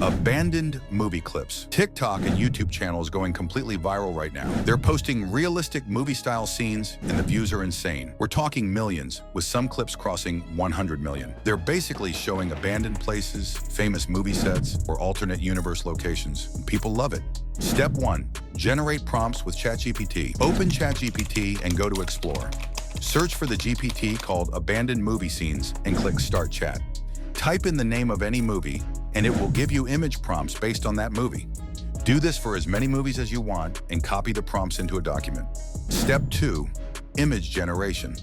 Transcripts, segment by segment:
Abandoned movie clips. TikTok and YouTube channels going completely viral right now. They're posting realistic movie-style scenes and the views are insane. We're talking millions, with some clips crossing 100 million. They're basically showing abandoned places, famous movie sets, or alternate universe locations. People love it. Step 1. Generate prompts with ChatGPT. Open ChatGPT and go to Explore. Search for the GPT called Abandoned Movie Scenes and click Start Chat. Type in the name of any movie, and it will give you image prompts based on that movie. Do this for as many movies as you want and copy the prompts into a document. Step 2. Image generation.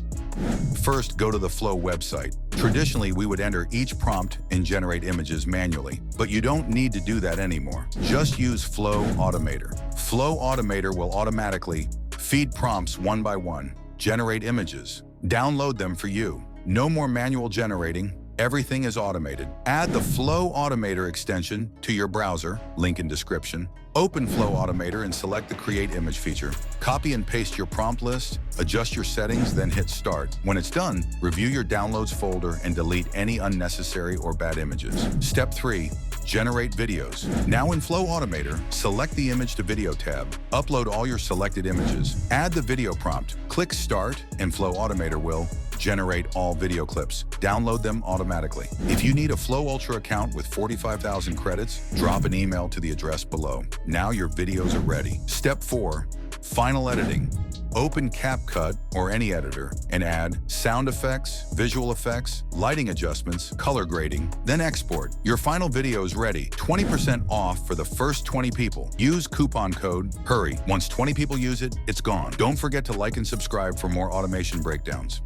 First, go to the Flow website. Traditionally, we would enter each prompt and generate images manually, but you don't need to do that anymore. Just use Flow Automator. Flow Automator will automatically feed prompts one by one, generate images, download them for you. No more manual generating. Everything is automated. Add the Flow Automator extension to your browser, link in description. Open Flow Automator and select the Create Image feature. Copy and paste your prompt list, adjust your settings, then hit Start. When it's done, review your Downloads folder and delete any unnecessary or bad images. Step 3. Generate videos. Now in Flow Automator, select the Image to Video tab. Upload all your selected images. Add the video prompt. Click Start, and Flow Automator will generate all video clips. Download them automatically. If you need a Flow Ultra account with 45,000 credits, drop an email to the address below. Now your videos are ready. Step 4. Final editing. Open CapCut or any editor and add sound effects, visual effects, lighting adjustments, color grading, then export. Your final video is ready. 20% off for the first 20 people. Use coupon code HURRY. Once 20 people use it, it's gone. Don't forget to like and subscribe for more automation breakdowns.